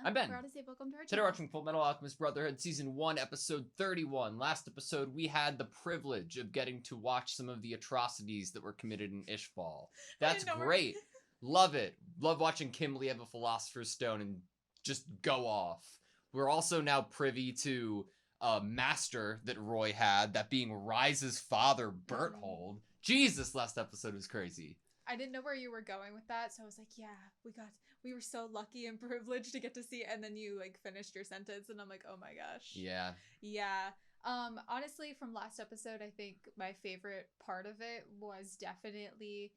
I'm Ben. We're AutoSave. Welcome to our Today channel. we're watching Fullmetal Alchemist Brotherhood Season 1, Episode 31. Last episode, we had the privilege of getting to watch some of the atrocities that were committed in Ishbal. That's great. Love it. Love watching Kimberly have a Philosopher's Stone and just go off. We're also now privy to a master that Roy had, that being Rise's father, Berthold. Jesus, last episode was crazy. I didn't know where you were going with that, so I was like, yeah, we were so lucky and privileged to get to see it, and then you like finished your sentence and I'm like, oh my gosh. Yeah. Yeah. Honestly, from last episode, I think my favorite part of it was definitely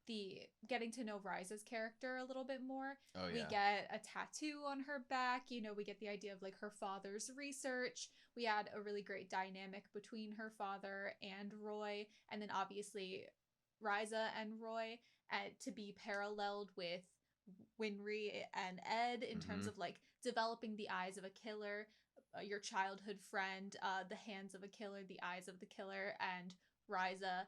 the getting to know Rise's character a little bit more. Oh, yeah. We get a tattoo on her back, you know, we get the idea of like her father's research. We had a really great dynamic between her father and Roy, and then obviously Riza and Roy to be paralleled with Winry and Ed in terms of like developing the eyes of a killer, your childhood friend, the hands of a killer, the eyes of the killer, and Riza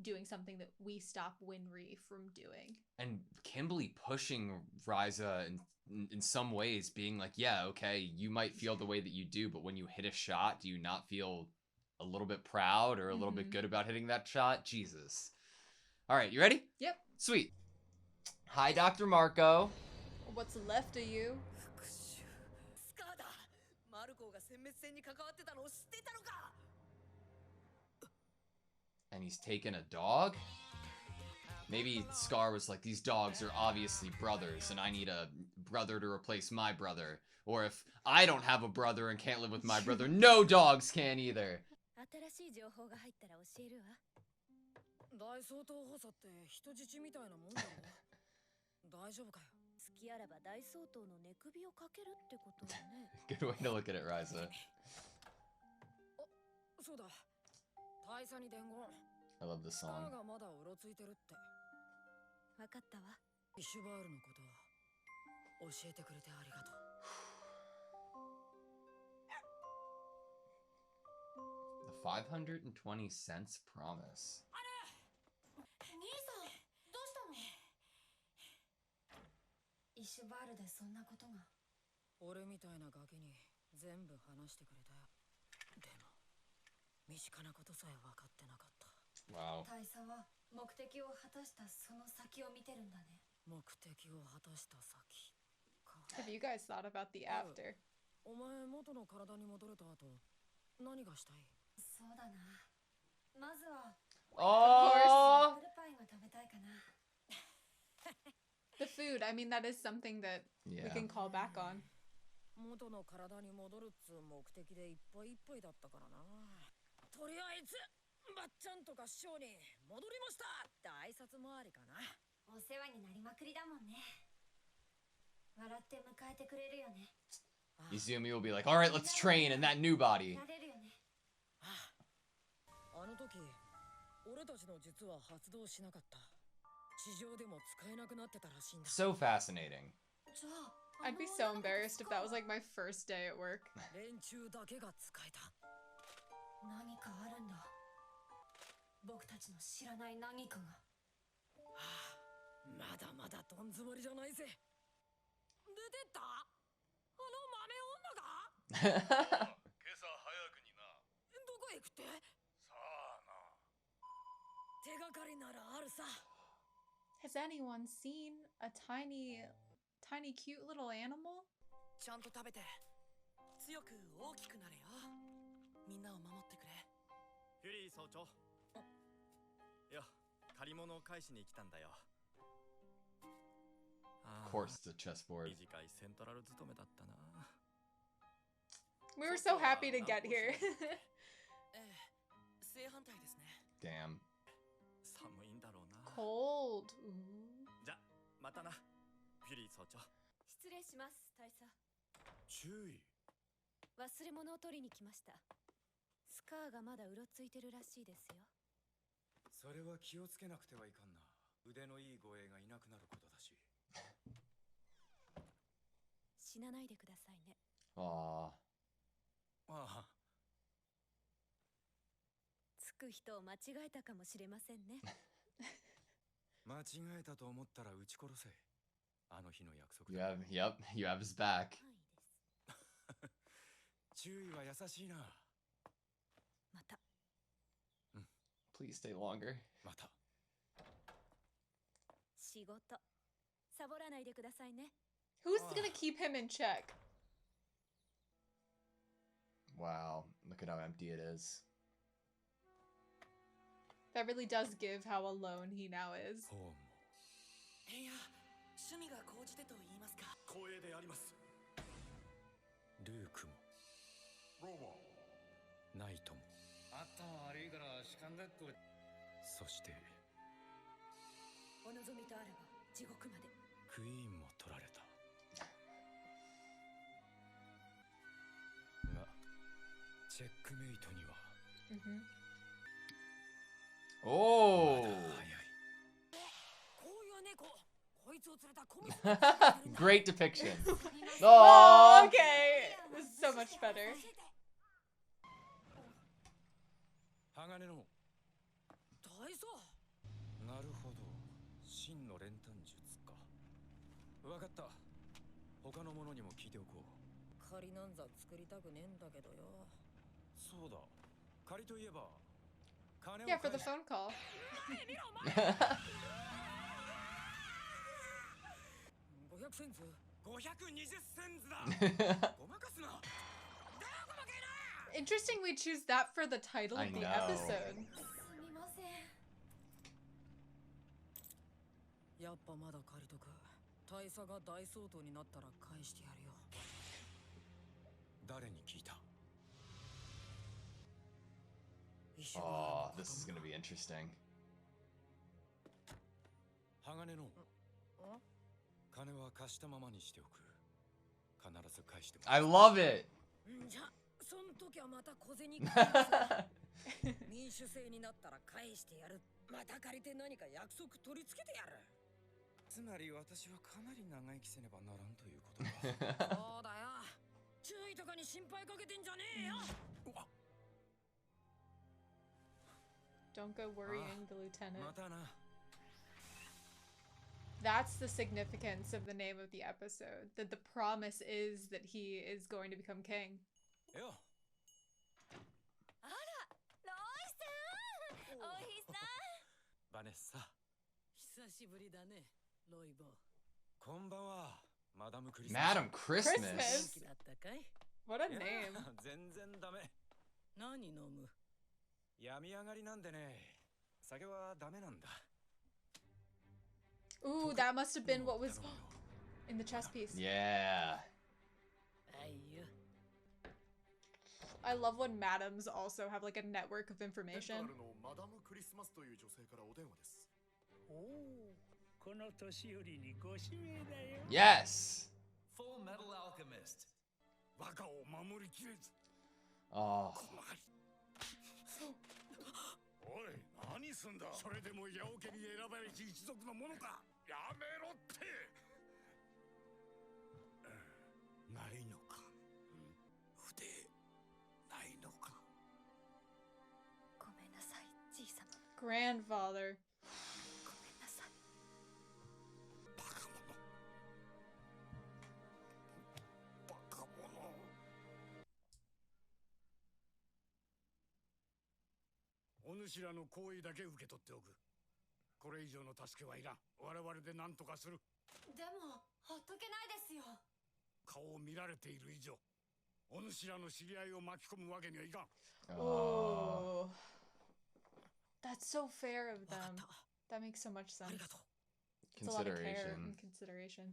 doing something that we stop Winry from doing. And Kimberly pushing Riza in some ways, being like, yeah, okay, you might feel the way that you do, but when you hit a shot, do you not feel a little bit proud or a little bit good about hitting that shot? Jesus. All right, you ready? Yep. Sweet. Hi, Dr. Marco. What's left of you? And he's taken a dog? Maybe Scar was like, these dogs are obviously brothers, and I need a brother to replace my brother. Or if I don't have a brother and can't live with my brother, no dogs can either. Good way to look at it, Riza. I love this song. The 520 cents promise. Wow. Have you guys thought about the after? Oh, The food, I mean, that is something that we can call back on. Izumi will be like, all right, let's train in that new body. So fascinating. I'd be so embarrassed if that was like my first day at work. Has anyone seen a tiny cute little animal? Of course, it's a chessboard. We were so happy to get here. Damn. Cold. Aww. つく人を間違えたかもしれませんね。間違えたと思ったら撃ち殺せ。あの日の約束 You have his back. はい注意は優しいな。また。 Please stay longer. また。仕事サボらないでくださいね。 Who's gonna keep him in check? Wow, look at how empty it is. That really does give how alone he now is. ホーム。いや、趣味が高じてと言いますか。光栄であります。ルークも。ローマ。ナイトも。頭悪いから士官学校。そして。お望みとあれば地獄まで。クイーンも取られた。が、チェックメイトには。Oh! 早い。こういう猫、こいつを連れたコミ Great depiction. Oh, Oh! okay. This is so much better. 鋼の。大佐。なるほど。真の練炭術か。わかった。他の者にも聞いておこう。仮なんざ作りたくねえんだけどよ。そうだ。仮といえば。金を Yeah, for 返 the せ。 phone call. 500センズ。 520センズだ。ごまかすな。 Interesting we choose that for the title I of the know. episode. すみません。やっぱまだ借りとく。大佐が大相当になったら返してやるよ。誰に聞いた。 Oh, this is gonna be interesting. 鋼の。金は貸したままにしておく。必ず返してもら I う。 love it. じゃ、そん時はまた小銭返す。民主制になったら返してやる。また借りて何か約束取り付けてやる。つまり私はかなり長生きせねばならんということか。そうだよ。注意とかに心配かけてんじゃねえよ。 Don't go worrying the lieutenant. またな。 That's the significance of the name of the episode. That the promise is that he is going to become king. よ。あら、ロイさん、おひさん。バネッサ。久しぶりだね、ロイボ。こんばんは。マダムクリスマス。 Madam Christmas. 元気だったかい？ What a いや name. 全然ダメ。何飲む？病み上がりなんでね。酒はダメなんだ。 Ooh, that must have been what was in the chess piece. Yeah. あいよ。 I love when madams also have like a network of information. のマダムクリスマスという女性からお電話です。おお、この年寄りにご指名だよ。 Yes. Fullmetal Alchemist。バカを守りきれず。 Oh. おい、何すんだ。それでも八百家に選ばれし一族のものか。やめろって。ないのか。筆ないのか。ごめんなさい、じいさま。 Grandfather. ごめんなさい。バカ者。バカ者。お主らの行為だけ受け取っておく。これ以上の助けはいらん。我々で何とかする。でも、ほっとけないですよ。顔を見られている以上、お主らの知り合いを巻き込むわけにはいかん。 Oh. That's so fair of わか them. った。 That makes so much あり sense. がとう。 It's a lot of care Consideration. and consideration.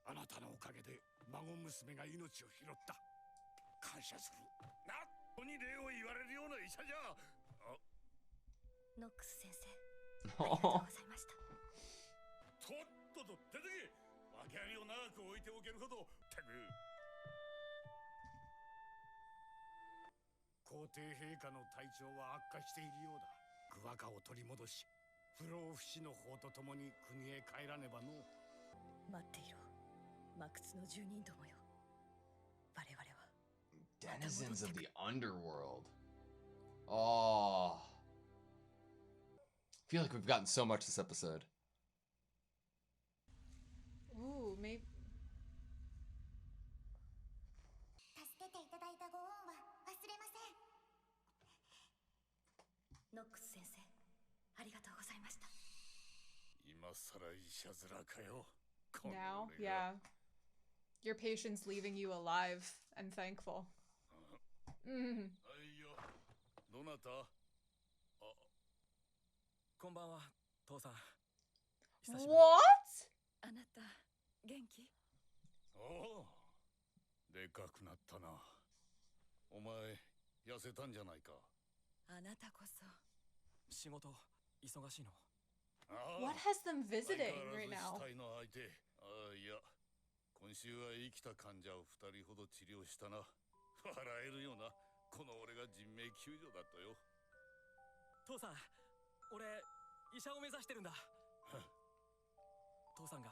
あなたのおかげで孫娘が命を拾った。感謝する。なっこに礼を言われるような医者じゃ。ノックス先生、ありがとうございました。とっとと出てけ。訳ありを長く置いておけるほど。たく。皇帝陛下の体調は悪化しているようだ。グワカを取り戻し、不老不死の法とともに国へ帰らねばの。待っていろ。魔窟の住人どもよ。我々は。 Denizens of the underworld. Oh. I feel like we've gotten so much this episode. Ooh, maybe. 助けていただいたックス先生、ありがとうございました。今さらいしゃずらかよ。 Now, yeah. Your patient's leaving you alive and thankful. はいよ。どなた？あ、こんばんは、父さん。久しぶり。What? あなた、元気？おお、でかくなったな。お前、痩せたんじゃないか。あなたこそ。仕事、忙しいの。What has them visiting right now? 死体の相手。いや、今週は生きた患者を2人ほど治療したな。笑えるよな。この俺が人命救助だったよ。父さん、俺、医者を目指してるんだ。父さんが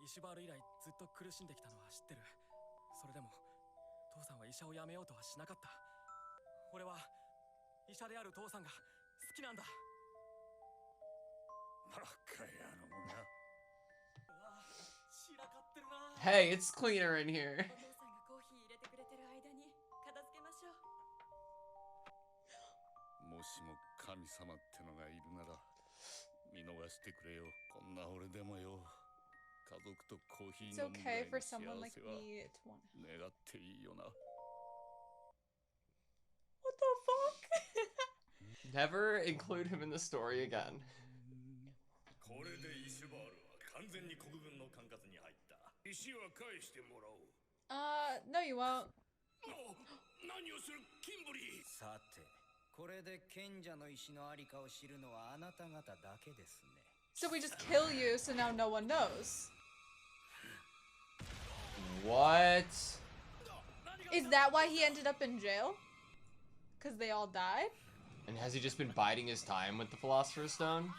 石バール以来ずっと苦しんできたのは知ってる。それでも父さんは医者を辞めようとはしなかった。俺は医者である父さんが好きなんだ。バカ野郎な。うわ、散らかってるな。 Hey, it's cleaner in here. お父さんがコーヒー入れてくれてる間に片付けましょう。もしも神様ってのがいるなら見逃してくれよ。こんな俺でもよ。家族とコーヒー It's 飲むぐらい okay の for 幸 someone like せは me to want. 願っていいよな。 What the fuck? Never include him in the story again. これでイシュバールは完全に国軍の管轄に入った。石は返してもらおう。No, you won't. 何をするキンブリー。さて、これで賢者の石のありかを知るのはあなた方だけですね。 So we just kill you, so now no one knows. What? Is that why he ended up in jail? Because they all died? And has he just been biding his time with the Philosopher's Stone?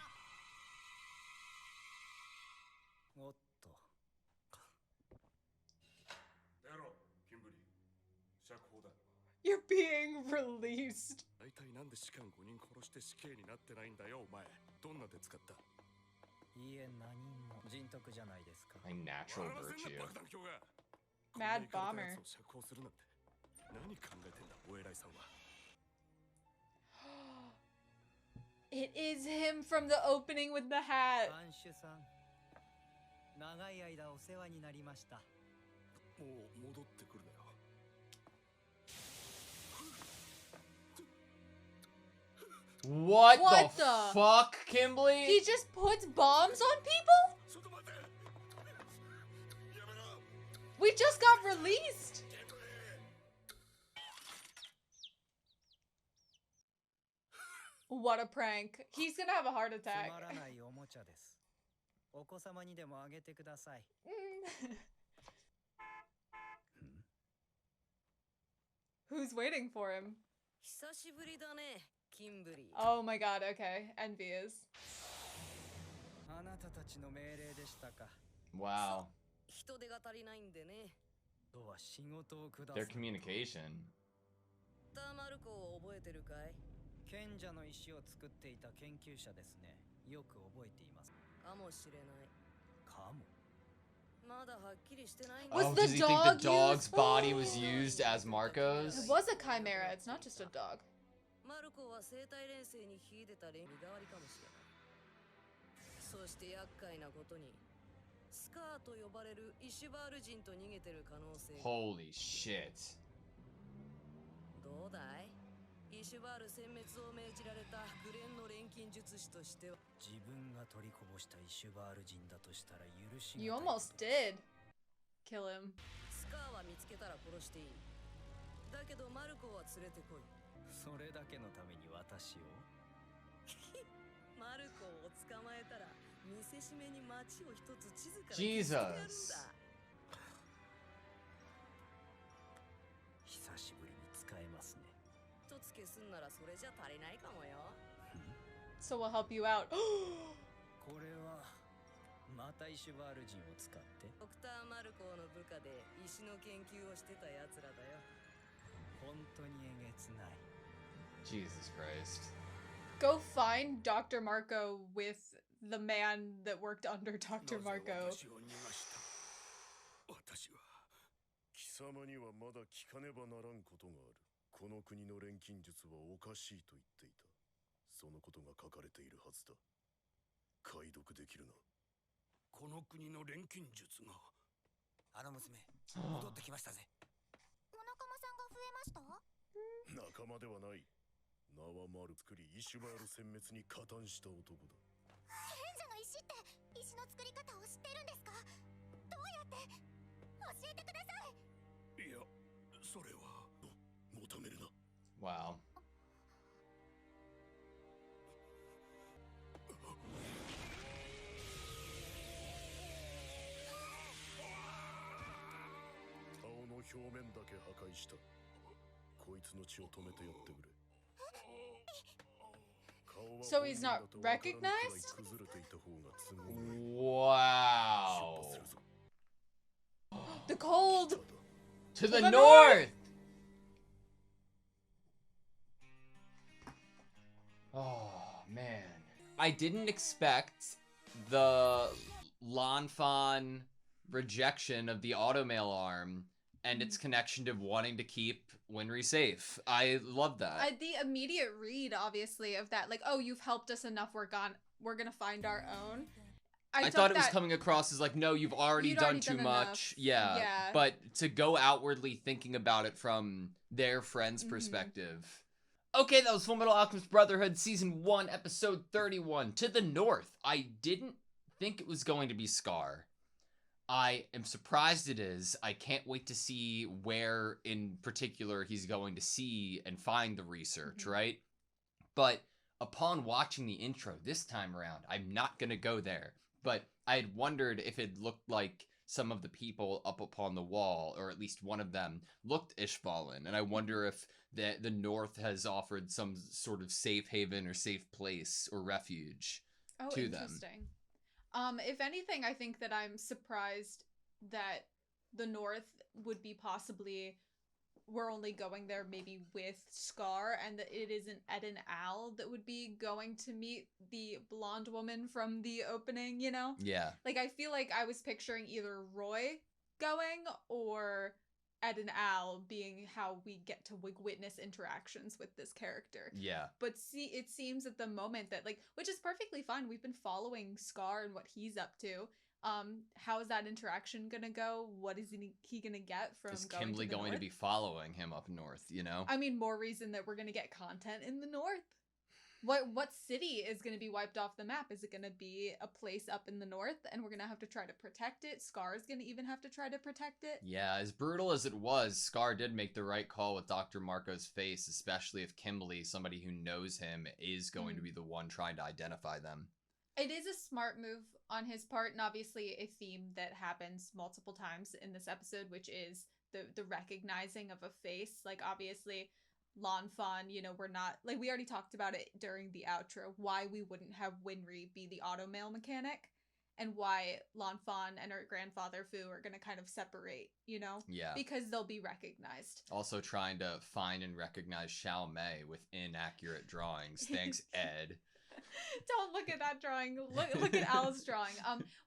おっと。やろう、キンブリー。釈放だ。 You're being released. 大体なんで士官5人殺して死刑になってないんだよ、お前。どんな手使った？いいえ、何も人徳じゃないですか。 My natural virtue. Mad bomber. 釈放するなんて何考えてんだ、お偉いさんは。 It is him from the opening with the hat. 看守さん、長い間お世話になりました。もう戻ってくるなよ。 What What the the- fuck, Kimberly? He just puts bombs on people? ちょっと待って。やめろ。 We just got released. What a prank. He's gonna have a heart つ attack. まらないおもちゃです。お子様にでもあげてください。Who's waiting for him? 久しぶりだね、キンブリー。 Oh my god, okay. Envious. あなたたちの命令でしたか。 Wow. 人手が足りないんでね。とは仕事をくださ Their い。 communication. ターマルコを覚えてるかい？賢者の石を作っていた研究者ですね。よく覚えています。かもしれない。かも。まだはっきりしてないんだ。 Was Oh, the does he think dog the dog's useful? body was used as Marco's? It was a chimera, it's not just a dog. マルコは生体連星に秀でた身代わりかもしれない。そして厄介なことに、スカーと呼ばれるイシュバール人と逃げてる可能性が。 Holy shit. どうだい？イシュバール殲滅を命じられたグレンの錬金術師としては。自分が取りこぼしたイシュバール人だとしたら許しがたい。 You almost did kill him. スカーは見つけたら殺していい。だけどマルコは連れてこい。それだけのために私を。マルコを捕まえたら見せしめに街を一つ地図から消してやるんだ。 Jesus. 久しぶりに使えますね。一つ消すんならそれじゃ足りないかもよ。 So we'll help you out. これはまたイシュバール人を使って。ドクター・マルコーの部下で石の研究をしてたやつらだよ。本当にえげつない。 Jesus Christ. Go find Dr. Marco with the man that worked under Dr. Marco. 私を逃がした。私は貴様にはまだ聞かねばならんことがある。この国の錬金術はおかしいと言っていた。そのことが書かれているはずだ。解読できるな。この国の錬金術が。あの娘、戻ってきましたぜ。お仲間さんが増えました？仲間ではない。名は丸作り、石バール殲滅に加担した男だ。賢者の石って石の作り方を知ってるんですか？どうやって？教えてください。いや、それは。求めるな。Wow. So he's not recognized? Wow. The cold! To the north! Oh, man. I didn't expect the Lanfan rejection of the automail arm and its connection to wanting to keep Winry safe. I love that. The immediate read, obviously, of that, like, oh, you've helped us enough, we're gonna find our own. I thought it was coming across as like, no, you've already done too much. Yeah. But to go outwardly thinking about it from their friend's perspective. Okay, that was Fullmetal Alchemist Brotherhood Season 1, Episode 31. To the north. I didn't think it was going to be Scar. I am surprised it is. I can't wait to see where in particular he's going to see and find the research, right? But upon watching the intro this time around, I'm not going to go there. But I had wondered if it looked like some of the people up upon the wall, or at least one of them, looked Ishvalan. And I wonder if the North has offered some sort of safe haven or safe place or refuge to them. Interesting. If anything, I think that I'm surprised that the North would be possibly, we're only going there maybe with Scar, and that it isn't Ed and Al that would be going to meet the blonde woman from the opening, you know? Yeah. Like, I feel like I was picturing either Roy going or Ed and Al being how we get to witness interactions with this character. Yeah. But see, it seems at the moment that, like, which is perfectly fine. We've been following Scar and what he's up to. How is that interaction gonna go? What is he gonna get from is going Kimberly to the going north? to be following him up north, you know? I mean, more reason that we're gonna get content in the north. What city is going to be wiped off the map? Is it going to be a place up in the north and we're going to have to try to protect it? Scar is going to even have to try to protect it? Yeah, as brutal as it was, Scar did make the right call with Dr. Marco's face, especially if Kimberly, somebody who knows him, is going to be the one trying to identify them. It is a smart move on his part, and obviously a theme that happens multiple times in this episode, which is the recognizing of a face. Like, obviously, Lanfan, you know, we're not, like, we already talked about it during the outro, why we wouldn't have Winry be the automail mechanic, and why Lanfan and her grandfather Fu are going to kind of separate, you know? Yeah. Because they'll be recognized. Also trying to find and recognize Xiao Mei with inaccurate drawings. Thanks, Ed. Don't look at that drawing. Look at Al's drawing.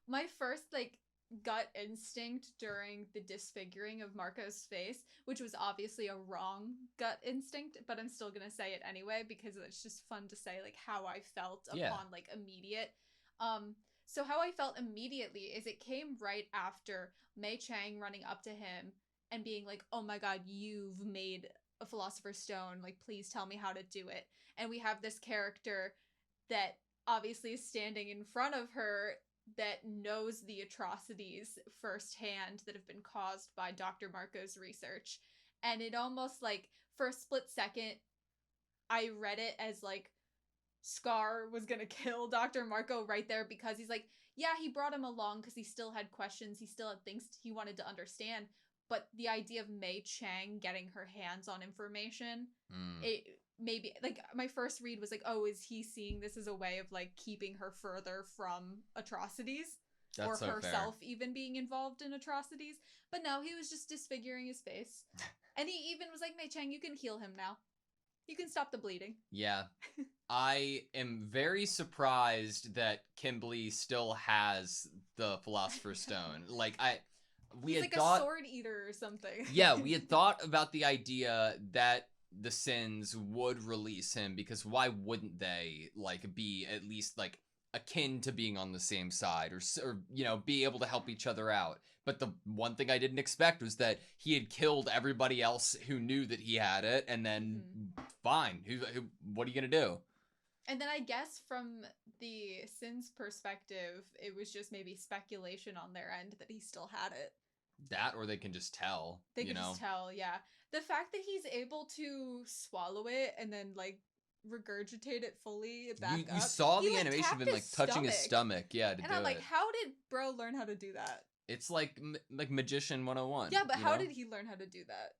My first, like, gut instinct during the disfiguring of Marco's face, which was obviously a wrong gut instinct, but I'm still gonna say it anyway because it's just fun to say, like, how I felt upon like immediate. So how I felt immediately is it came right after Mei Chang running up to him and being like, oh my god, you've made a Philosopher's Stone, like, please tell me how to do it. And we have this character that obviously is standing in front of her that knows the atrocities firsthand that have been caused by Dr. Marco's research. And it almost, like, for a split second, I read it as, like, Scar was gonna kill Dr. Marco right there because he's like, yeah, he brought him along because he still had questions, he still had things he wanted to understand, but the idea of Mei Chang getting her hands on information, it maybe, like, my first read was like, oh, is he seeing this as a way of, like, keeping her further from atrocities? That's or so herself fair. even being involved in atrocities? But no, he was just disfiguring his face. And he even was like, Mei Chang, you can heal him now. You can stop the bleeding. Yeah. I am very surprised that Kimberly still has the Philosopher's Stone. Like, we He's had like thought, a sword eater or something. yeah, we had thought about the idea that the Cens would release him, because why wouldn't they, like, be at least, like, akin to being on the same side, or you know, be able to help each other out. But the one thing I didn't expect was that he had killed everybody else who knew that he had it, and then fine, what are you gonna do? And then I guess from the Cens perspective, it was just maybe speculation on their end that he still had it. That, or they can just tell. They can just tell, yeah. The fact that he's able to swallow it and then, like, regurgitate it fully back up. You saw he, the like, animation of him, like, touching his stomach. Yeah, to do it. And I'm like, how did bro learn how to do that? It's like Magician 101. Yeah, but how did he learn how to do that?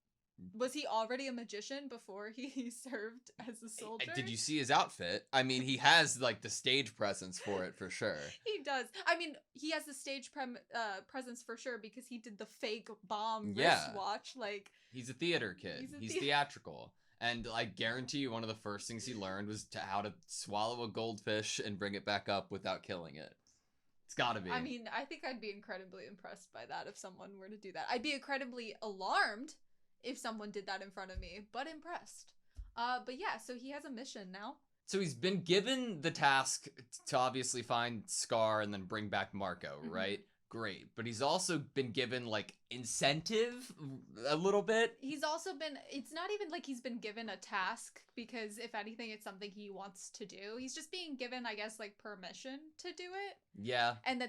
Was he already a magician before he served as a soldier? Did you see his outfit? I mean, he has, like, the stage presence for it, for sure. He does. I mean, he has the stage presence for sure, because he did the fake bomb wristwatch. Like, he's a theater kid. He's theatrical. And I guarantee you one of the first things he learned was how to swallow a goldfish and bring it back up without killing it. It's gotta be. I mean, I think I'd be incredibly impressed by that if someone were to do that. I'd be incredibly alarmed if someone did that in front of me, but impressed. But yeah, so he has a mission now. So he's been given the task to obviously find Scar and then bring back Marco, right? Great. But he's also been given, like, incentive a little bit. He's also been, it's not even like he's been given a task, because if anything, it's something he wants to do. He's just being given, I guess, like, permission to do it. Yeah. And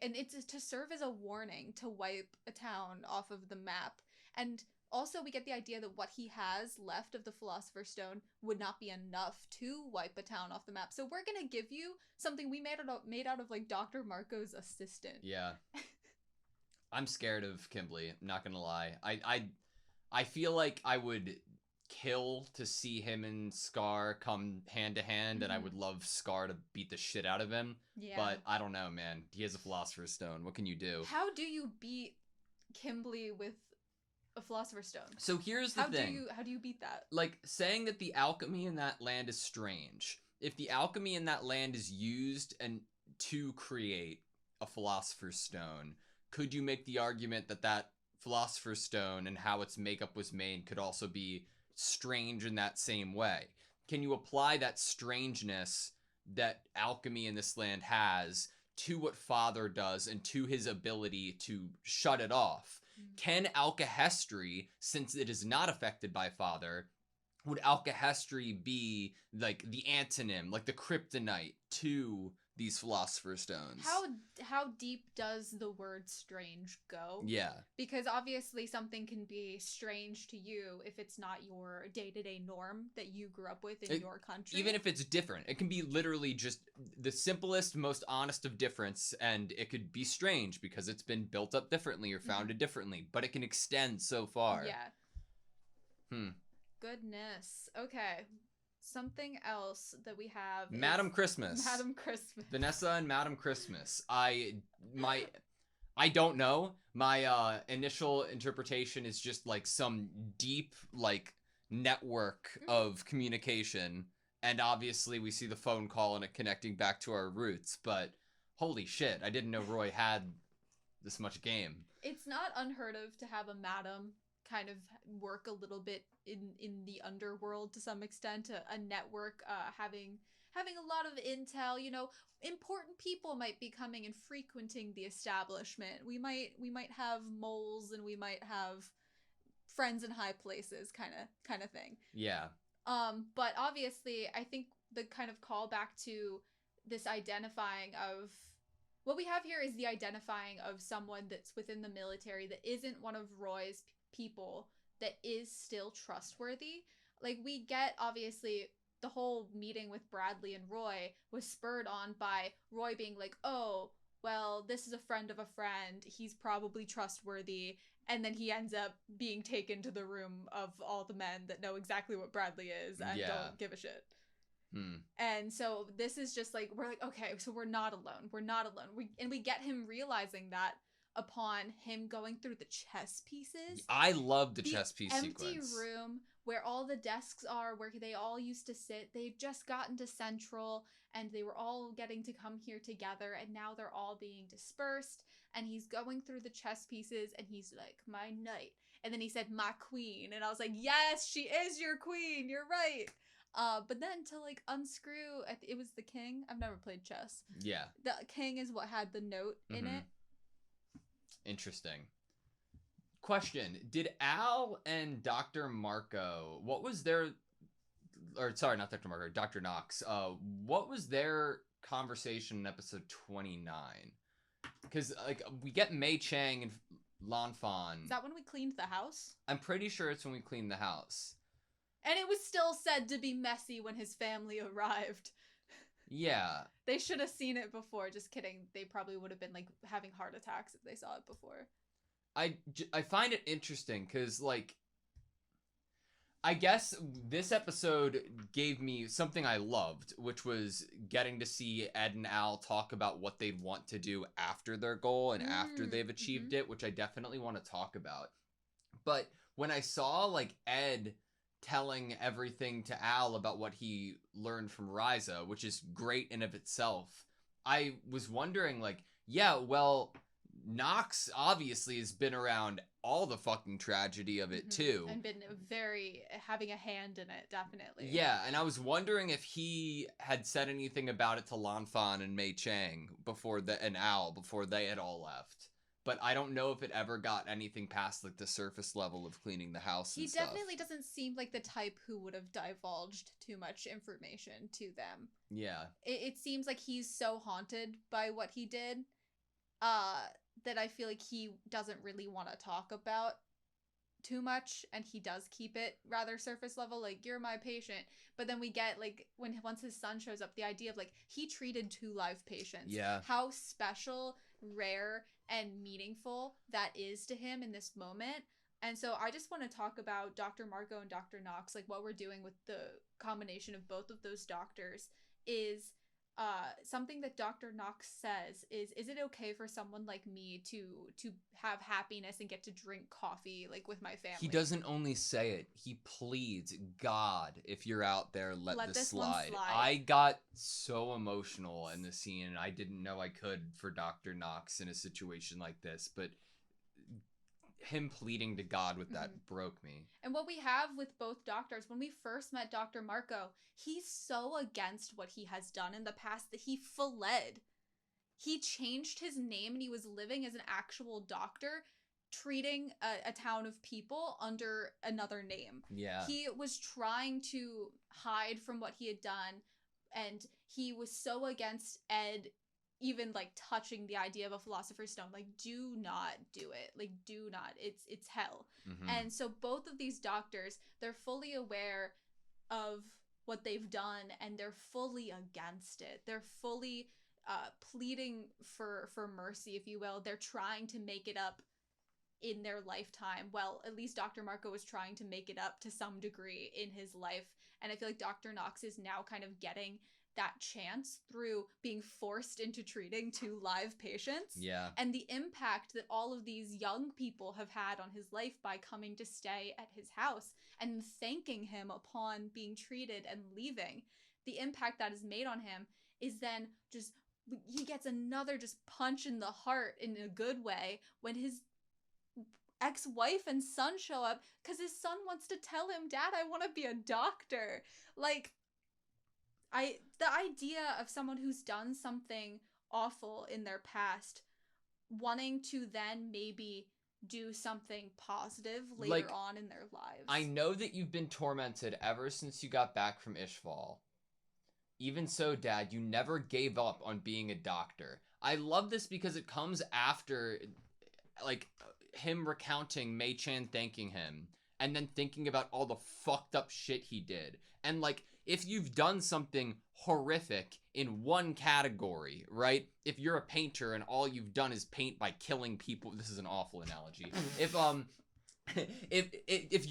it's to serve as a warning to wipe a town off of the map. And also, we get the idea that what he has left of the Philosopher's Stone would not be enough to wipe a town off the map. So we're gonna give you something we made out of like Dr. Marco's assistant. Yeah. I'm scared of Kimberly, I'm not gonna lie. I feel like I would kill to see him and Scar come hand to hand, and I would love Scar to beat the shit out of him. Yeah. But I don't know, man. He has a Philosopher's Stone. What can you do? How do you beat Kimberly with a Philosopher's Stone? So here's the thing. How do you beat that? Like, saying that the alchemy in that land is strange. If the alchemy in that land is used and to create a Philosopher's Stone, could you make the argument that that Philosopher's Stone and how its makeup was made could also be strange in that same way? Can you apply that strangeness that alchemy in this land has to what Father does and to his ability to shut it off? Can alkahestry, since it is not affected by Father, would alkahestry be like the antonym, like the kryptonite to these Philosopher's Stones? How deep does the word strange go? Yeah. Because obviously something can be strange to you if it's not your day-to-day norm that you grew up with in your country. Even if it's different. It can be literally just the simplest, most honest of difference, and it could be strange because it's been built up differently or founded differently, but it can extend so far. Yeah. Goodness. Okay. Something else that we have Madam Christmas. Madam Christmas. Vanessa and Madam Christmas. I don't know. My initial interpretation is just like some deep like network of communication, and obviously we see the phone call and it connecting back to our roots, but holy shit, I didn't know Roy had this much game. It's not unheard of to have a madam kind of work a little bit in the underworld to some extent, a network having a lot of intel. You know, important people might be coming and frequenting the establishment. We might have moles, and we might have friends in high places kind of thing. Yeah. But obviously I think the kind of callback to this identifying of what we have here is the identifying of someone that's within the military that isn't one of Roy's people, that is still trustworthy. Like, we get, obviously, the whole meeting with Bradley and Roy was spurred on by Roy being like, oh, well, this is a friend of a friend, he's probably trustworthy, and then he ends up being taken to the room of all the men that know exactly what Bradley is and don't give a shit. And so this is just like, we're like, okay, so we're not alone. We get him realizing that upon him going through the chess pieces. I love the chess piece sequence. The empty sequence. room where all the desks are, where they all used to sit. They'd just gotten to Central, and they were all getting to come here together, and now they're all being dispersed, and he's going through the chess pieces, and he's like, my knight. and then he said, "My queen," and I was like, yes, she is your queen, you're right. But then to like unscrew, it was the king. I've never played chess. Yeah. The king is what had the note in it. Interesting. Question: did Al and Dr. Marco, what was their, or sorry, not Dr. Marco, Dr. Knox, what was their conversation in episode 29? Because like we get Mei Chang and Lan Fan. Is that when we cleaned the house? I'm pretty sure it's when we cleaned the house. And it was still said to be messy when his family arrived. Yeah. They should have seen it before. Just kidding. They probably would have been like having heart attacks if they saw it before. I find it interesting because, like, I guess this episode gave me something I loved, which was getting to see Ed and Al talk about what they'd want to do after their goal and after they've achieved it, which I definitely want to talk about. But when I saw, like, Ed telling everything to Al about what he learned from Ryza, which is great in of itself, I was wondering, like, yeah, well, Knox obviously has been around all the fucking tragedy of it too. And been very having a hand in it, definitely. Yeah, and I was wondering if he had said anything about it to Lan Fan and Mei Chang and Al before they had all left. But I don't know if it ever got anything past like the surface level of cleaning the house. He and stuff. definitely doesn't seem like the type who would have divulged too much information to them. Yeah. It seems like he's so haunted by what he did, that I feel like he doesn't really want to talk about too much, and he does keep it rather surface level, like, you're my patient. But then we get, like, once his son shows up, the idea of, like, he treated 2 live patients. Yeah. How special, rare, and meaningful that is to him in this moment. And so I just want to talk about Dr. Marco and Dr. Knox, like, what we're doing with the combination of both of those doctors is something that Dr. Knox says is it okay for someone like me to have happiness and get to drink coffee like with my family? He doesn't only say it, he pleads, God, if you're out there, let this slide. I got so emotional in the scene, and I didn't know I could for Dr. Knox in a situation like this, but him pleading to God with that broke me. And what we have with both doctors, when we first met Dr. Marco, he's so against what he has done in the past that he fled. He changed his name and he was living as an actual doctor, treating a town of people under another name. Yeah. He was trying to hide from what he had done, and he was so against Ed even like touching the idea of a philosopher's stone. Like, do not do it. Like, do not. It's hell. And so both of these doctors, they're fully aware of what they've done, and they're fully against it. They're fully pleading for mercy, if you will. They're trying to make it up in their lifetime. Well, at least Dr. Marco was trying to make it up to some degree in his life. And I feel like Dr. Knox is now kind of getting that chance through being forced into treating 2 live patients. Yeah. And the impact that all of these young people have had on his life by coming to stay at his house and thanking him upon being treated and leaving. The impact that is made on him is then just, he gets another just punch in the heart in a good way when his ex-wife and son show up because his son wants to tell him, Dad, I want to be a doctor. Like, the idea of someone who's done something awful in their past wanting to then maybe do something positive later on in their lives. I know that you've been tormented ever since you got back from Ishval. Even so, Dad, you never gave up on being a doctor. I love this because it comes after, like, him recounting Mei Chan thanking him, and then thinking about all the fucked up shit he did. And, like, if you've done something horrific in one category, right? If you're a painter and all you've done is paint by killing people, this is an awful analogy. If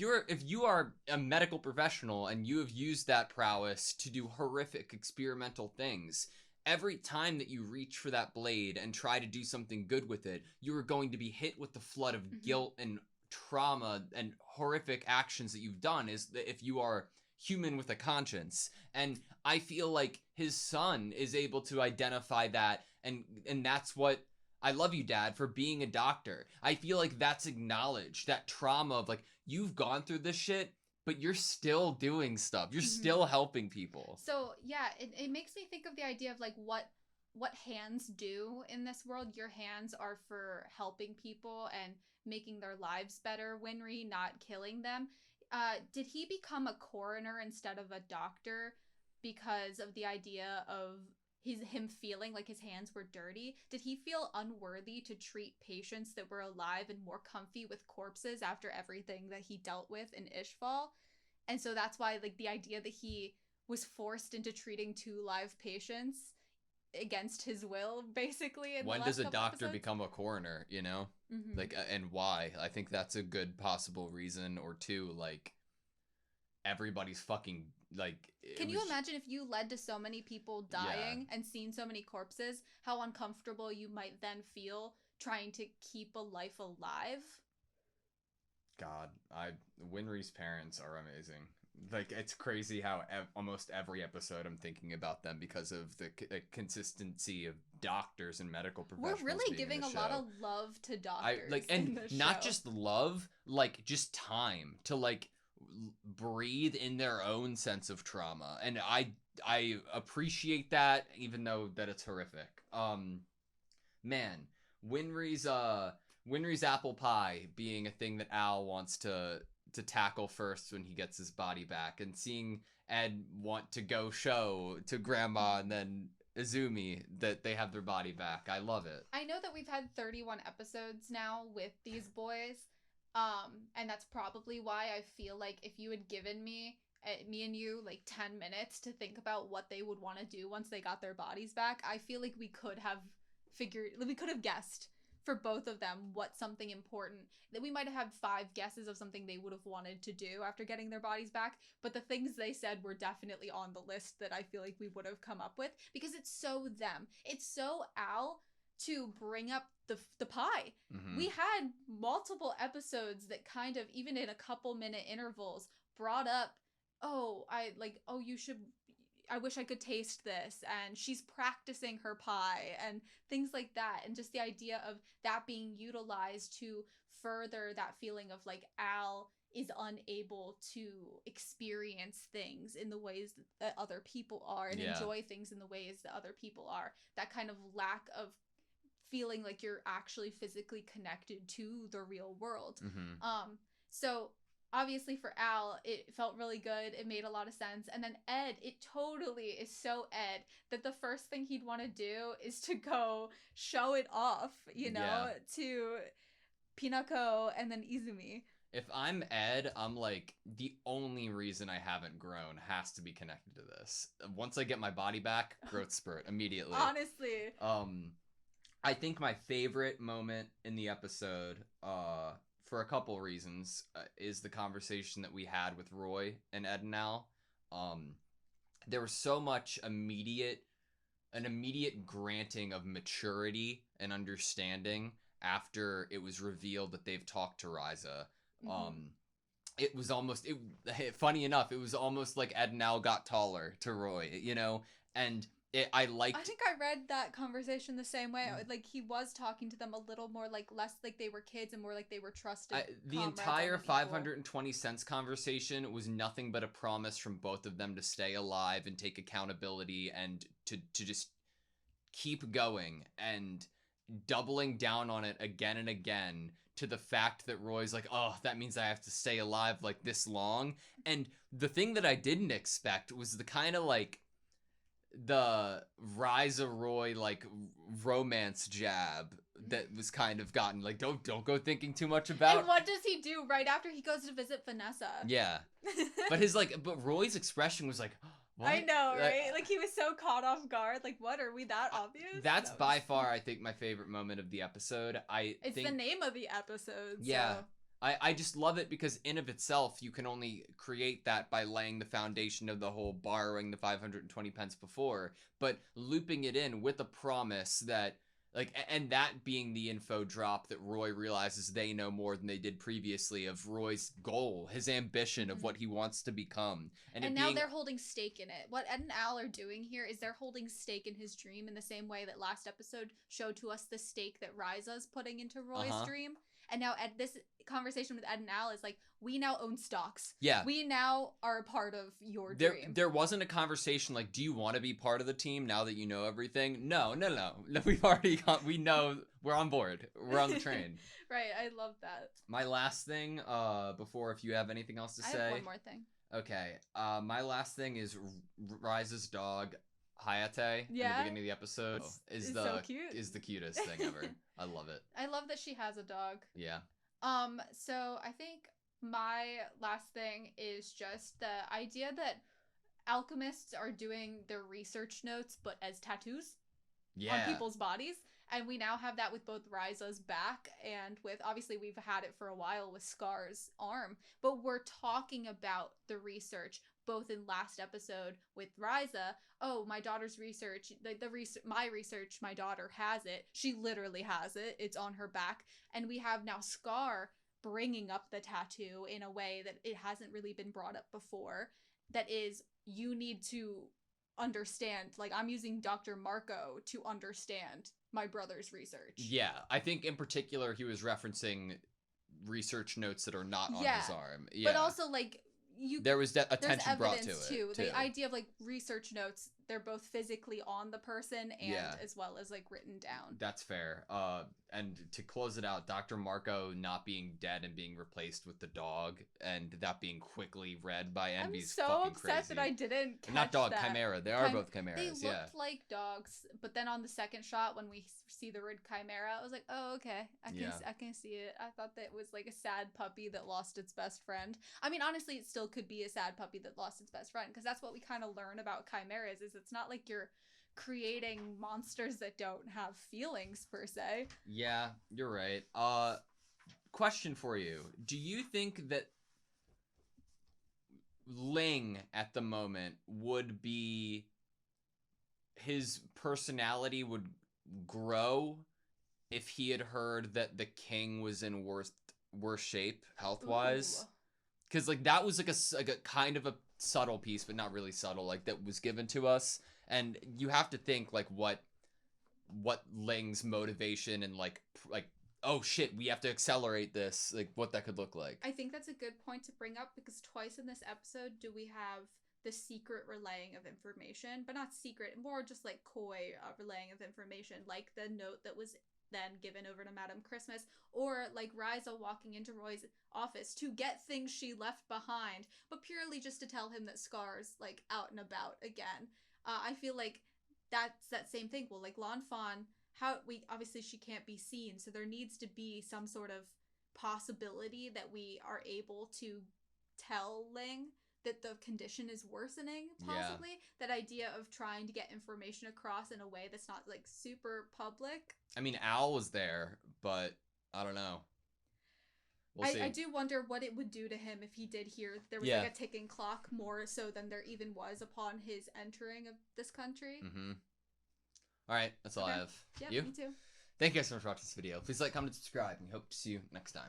you are a medical professional and you have used that prowess to do horrific experimental things, every time that you reach for that blade and try to do something good with it, you are going to be hit with the flood of guilt and trauma and horrific actions that you've done, is that if you are human with a conscience. And I feel like his son is able to identify that, and that's what I love you, Dad, for being a doctor. I feel like that's acknowledged, that trauma of like, you've gone through this shit, but you're still doing stuff. You're still helping people. So yeah, it makes me think of the idea of like what hands do in this world. Your hands are for helping people and making their lives better, Winry, not killing them. Did he become a coroner instead of a doctor because of the idea of him feeling like his hands were dirty? Did he feel unworthy to treat patients that were alive and more comfy with corpses after everything that he dealt with in Ishval? And so that's why like the idea that he was forced into treating 2 live patients against his will, basically. When does a doctor become a coroner, you know? Like, and why? I think that's a good possible reason. Or 2, like, everybody's fucking, like... Can you imagine if you led to so many people dying and seen so many corpses, how uncomfortable you might then feel trying to keep a life alive? God, Winry's parents are amazing. Like, it's crazy how almost every episode I'm thinking about them because of the consistency of doctors and medical professionals. We're really giving a lot of love to doctors. And not just love, like, just time to, like, breathe in their own sense of trauma. And I appreciate that, even though that it's horrific. Man, Winry's apple pie being a thing that Al wants to tackle first when he gets his body back, and seeing Ed want to go show to Grandma and then Izumi that they have their body back. I love it. I know that we've had 31 episodes now with these boys, and that's probably why I feel like if you had given me and you like 10 minutes to think about what they would want to do once they got their bodies back, I feel like we could have guessed for both of them what something important, that we might have had 5 guesses of something they would have wanted to do after getting their bodies back, but the things they said were definitely on the list that I feel like we would have come up with, because it's so them. It's so Al to bring up the pie. We had multiple episodes that kind of, even in a couple minute intervals, brought up, I wish I could taste this, and she's practicing her pie, and things like that, and just the idea of that being utilized to further that feeling of like Al is unable to experience things in the ways that other people are, and enjoy things in the ways that other people are. That kind of lack of feeling like you're actually physically connected to the real world. So obviously for Al, it felt really good. It made a lot of sense. And then Ed, it totally is so Ed that the first thing he'd want to do is to go show it off, to Pinako and then Izumi. If I'm Ed, I'm like, the only reason I haven't grown has to be connected to this. Once I get my body back, growth spurt immediately. Honestly. I think my favorite moment in the episode, for a couple reasons, is the conversation that we had with Roy and Ed and Al. There was so much an immediate granting of maturity and understanding after it was revealed that they've talked to Ryza. It was almost, funny enough, it was almost like Ed and Al got taller to Roy, and I think I read that conversation the same way. Like, he was talking to them a little more, like, less like they were kids and more like they were trusted. The entire 520 cents conversation was nothing but a promise from both of them to stay alive and take accountability and to just keep going, and doubling down on it again and again, to the fact that Roy's like, oh, that means I have to stay alive like this long. And the thing that I didn't expect was the kind of like the Ryza Roy like romance jab that was kind of gotten like, don't go thinking too much about. And what does he do right after he goes to visit Vanessa? Yeah. But Roy's expression was like, what? I know, right? Like, he was so caught off guard. Like, what, are we that obvious? That's by far, I think, my favorite moment of the episode. It's the name of the episode. Yeah. So. I just love it because in of itself, you can only create that by laying the foundation of the whole borrowing the 520 pence before, but looping it in with a promise that, Like, and that being the info drop that Roy realizes they know more than they did previously of Roy's goal, his ambition of what he wants to become. And now they're holding stake in it. What Ed and Al are doing here is they're holding stake in his dream in the same way that last episode showed to us the stake that Ryza's putting into Roy's dream. And now this conversation with Ed and Al is like, we now own stocks. Yeah. We now are a part of your dream. There wasn't a conversation like, do you want to be part of the team now that you know everything? No. We've already we know, we're on board. We're on the train. Right, I love that. My last thing, before if you have anything else to say. I have one more thing. Okay. My last thing is Ryza's dog, Hayate, in the beginning of the episode. Is so cute. Is the cutest thing ever. I love it. I love that she has a dog. Yeah. So I think my last thing is just the idea that alchemists are doing their research notes but as tattoos on people's bodies. And we now have that with both Ryza's back and with, obviously we've had it for a while with Scar's arm, but we're talking about the research both in last episode with Ryza. Oh, my daughter's research, my research, my daughter has it. She literally has it. It's on her back. And we have now Scar bringing up the tattoo in a way that it hasn't really been brought up before. That is, you need to understand, like, I'm using Dr. Marco to understand my brother's research. Yeah, I think in particular he was referencing research notes that are not on his arm. Yeah. But also, like, there was attention brought to it too. The idea of like research notes, they're both physically on the person and as well as like written down. That's fair. And to close it out, Dr. Marco not being dead and being replaced with the dog, and that being quickly read by Envy's I'm so fucking upset crazy. that I didn't catch Not dog, that. Chimera. They are both chimeras. They looked like dogs, but then on the second shot when we see the word chimera, I was like, oh, okay, I can see it. I thought that was like a sad puppy that lost its best friend. I mean, honestly, it still could be a sad puppy that lost its best friend, because that's what we kind of learn about chimeras, is it's not like you're creating monsters that don't have feelings per se. Yeah, you're right. Question for you. Do you think that Ling at the moment would be, his personality would grow if he had heard that the king was in worse shape health-wise? Because like that was like a kind of a subtle piece, but not really subtle, like that was given to us. And you have to think like what Ling's motivation and like oh shit, we have to accelerate this, like what that could look like. I think that's a good point to bring up, because twice in this episode do we have the secret relaying of information, but not secret, more just like coy relaying of information, like the note that was then given over to Madame Christmas, or like Ryza walking into Roy's office to get things she left behind, but purely just to tell him that Scar's like out and about again. I feel like that's that same thing. Well, like L'Enfant, obviously she can't be seen, so there needs to be some sort of possibility that we are able to tell Ling that the condition is worsening, possibly. That idea of trying to get information across in a way that's not like super public. I mean, Al was there, but I don't know. We'll see. I do wonder what it would do to him if he did hear there was like a ticking clock, more so than there even was upon his entering of this country. All right, that's all I have. Yeah, you? Me too. Thank you guys so much for watching this video. Please like, comment, subscribe, and we hope to see you next time.